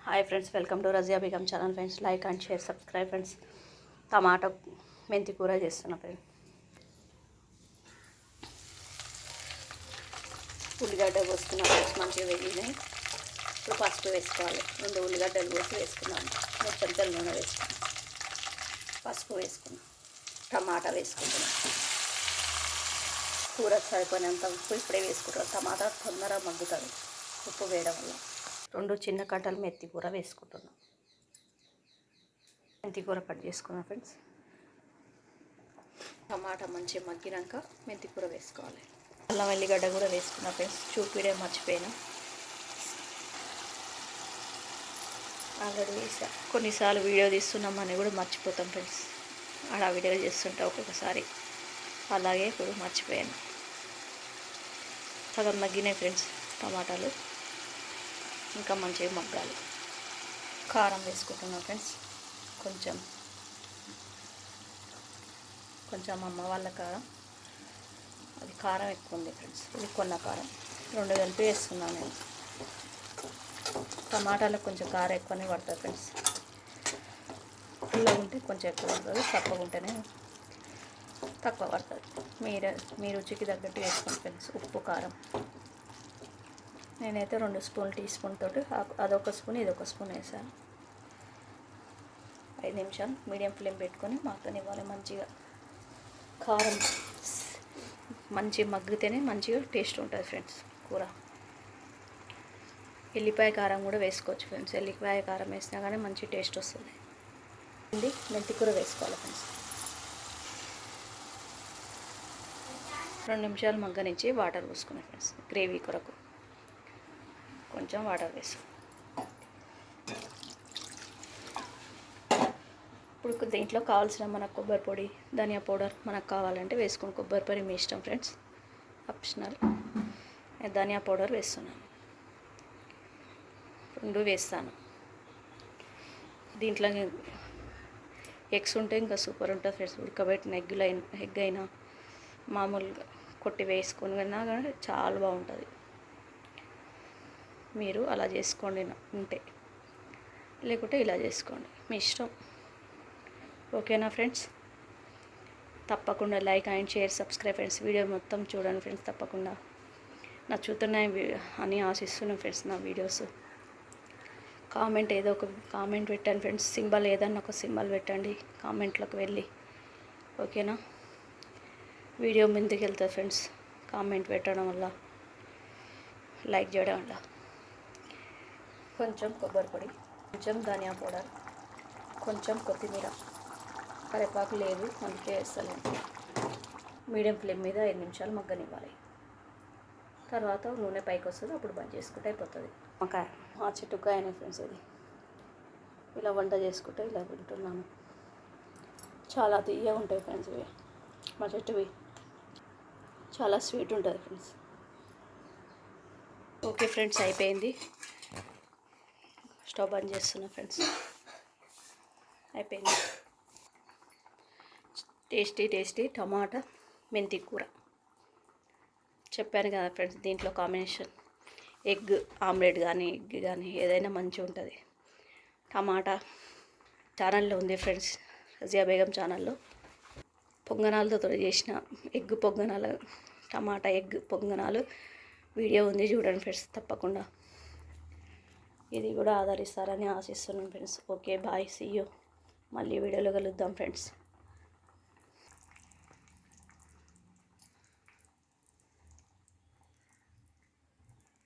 Hi friends, welcome to Razia Begum channel. Friends, like and share, subscribe. Friends, టమాటా మెంతి కూర చేస్తున్నా ఫ్రెండ్స్. ఉల్లిగడ్డ పోసుకున్నా ఫ్రెండ్స్, మంచిగా వేగినాయి. ఇప్పుడు పసుపు వేసుకోవాలి. 2 ఉల్లిగడ్డలు కోసి వేసుకున్నాను. 3 చెంచాలు నూనె వేసుకున్నాను. పసుపు వేసుకున్నాను. టమాటా వేసుకుంటున్నాను. కూర సరిపోయినంత ఉప్పు ఇప్పుడే వేసుకుంటాను. టమాటా తొందరగా మగ్గుతుంది ఉప్పు వేయడం వల్ల. 2 చిన్న కట్టలు మెంతి కూర వేసుకుంటున్నాం. మెంతి కూర కట్ చేసుకున్నాం ఫ్రెండ్స్. టమాటా మంచిగా మగ్గినాక మెంతి కూర వేసుకోవాలి. అల్లం వెల్లిగడ్డ కూడా వేసుకున్నా ఫ్రెండ్స్. చూపిడే మర్చిపోయినా, ఆల్రెడీ వేసా. కొన్నిసార్లు వీడియో తీస్తున్నామని కూడా మర్చిపోతాం ఫ్రెండ్స్. అలా వీడియో చేస్తుంటా ఒక్కొక్కసారి. అలాగే ఇప్పుడు మర్చిపోయాను. సగం మగ్గినాయి ఫ్రెండ్స్ టమాటాలు. ఇంకా మంచిగా మగ్గాలి. కారం వేసుకుంటున్నాం ఫ్రెండ్స్. కొంచెం అమ్మ వాళ్ళ కారం, అది కారం ఎక్కువ ఉంది ఫ్రెండ్స్. ఇది కొన్న కారం 2 కలిపి వేస్తున్నాను నేను. టమాటాలకు కొంచెం కారం ఎక్కువనే పడుతుంది ఫ్రెండ్స్. పుల్లగా ఉంటే కొంచెం ఎక్కువ పడుతుంది, తక్కువ ఉంటేనే తక్కువ పడుతుంది. మీ రుచికి తగ్గట్టు వేసుకోండి ఫ్రెండ్స్. ఉప్పు కారం నేనైతే 2 స్పూన్లు టీ స్పూన్ తోటి అదొక స్పూన్ ఇదొక స్పూన్ వేసాను. 5 నిమిషాలు మీడియం ఫ్లేమ్ పెట్టుకొని మగ్గనివ్వాలి. మంచిగా కారం మంచిగా మగ్గితేనే మంచిగా టేస్ట్ ఉంటుంది ఫ్రెండ్స్ కూర. ఎల్లిపాయ కారం కూడా వేసుకోవచ్చు ఫ్రెండ్స్. ఎల్లిపాయ కారం వేసినా కానీ మంచి టేస్ట్ వస్తుంది. మెంతి కూర వేసుకోవాలి ఫ్రెండ్స్. 2 నిమిషాలు మగ్గనిచ్చి వాటర్ పోసుకున్నాను ఫ్రెండ్స్. గ్రేవీ కొరకు కొంచెం వాటర్ వేసు. ఇప్పుడు దీంట్లో కావాల్సిన మనకు కొబ్బరి పొడి, ధనియా పౌడర్ మనకు కావాలంటే వేసుకుని. కొబ్బరి పొడి మీ ఇష్టం ఫ్రెండ్స్, ఆప్షనల్. ధనియా పౌడర్ వేస్తున్నాను. 2 వేస్తాను. దీంట్లో ఎగ్స్ ఉంటే ఇంకా సూపర్ ఉంటుంది ఫ్రెండ్స్. ఉడకబెట్టిన ఎగ్ అయినా మామూలుగా కొట్టి వేసుకొని విన్నా కానీ చాలా బాగుంటుంది. మీరు అలా చేసుకోండి ఉంటే, లేకుంటే ఇలా చేసుకోండి, మీ ఇష్టం. ఓకేనా ఫ్రెండ్స్? తప్పకుండా like and share, subscribe friends. Video మొత్తం చూడండి ఫ్రెండ్స్. తప్పకుండా నచ్చుతున్నాయి అని ఆశిస్తున్నాను ఫ్రెండ్స్. నా వీడియోస్ కామెంట్ ఏదో ఒక కామెంట్ పెట్టండి ఫ్రెండ్స్. సింబల్ ఏదన్నా ఒక సింబల్ పెట్టండి కామెంట్లోకి వెళ్ళి. ఓకేనా? వీడియో ముందుకు వెళ్తుంది ఫ్రెండ్స్ కామెంట్ పెట్టడం వల్ల, లైక్ చేయడం వల్ల. కొంచెం కొబ్బరి పొడి, కొంచెం ధనియా పౌడర్, కొంచెం కొత్తిమీర, కరివేపాకు లేదు అందుకే వేస్తలేదు. మీడియం ఫ్లేమ్ మీద 5 నిమిషాలు మగ్గనివ్వాలి. తర్వాత నూనె పైకి వస్తుంది, అప్పుడు బంద్ చేసుకుంటే అయిపోతుంది. మా చెట్టుకాయనే ఫ్రెండ్స్ ఇది. ఇలా వంట చేసుకుంటే ఇలా తింటున్నాను. చాలా తీయగా ఉంటాయి ఫ్రెండ్స్ ఇవి. మా చెట్టువి చాలా స్వీట్ ఉంటుంది ఫ్రెండ్స్. ఓకే ఫ్రెండ్స్, అయిపోయింది. స్టవ్ బంద్ చేస్తున్నా ఫ్రెండ్స్. అయిపోయింది. టేస్టీ టమాటా మెంతి కూర చెప్పాను కదా ఫ్రెండ్స్. దీంట్లో కాంబినేషన్ ఎగ్ ఆమ్లెట్ కానీ ఎగ్ కానీ ఏదైనా మంచిగా ఉంటుంది. టమాటా ఛానల్లో ఉంది ఫ్రెండ్స్, రజియా బేగం ఛానల్లో. పొంగనాలతో చేసిన ఎగ్ పొంగనాలు, టమాటా ఎగ్ పొంగనాలు వీడియో ఉంది, చూడండి ఫ్రెండ్స్. తప్పకుండా ఇది కూడా ఆదరిస్తారని ఆశిస్తున్నాను friends. Okay, bye, see you. మళ్ళీ వీడియోలో కలుద్దాం ఫ్రెండ్స్.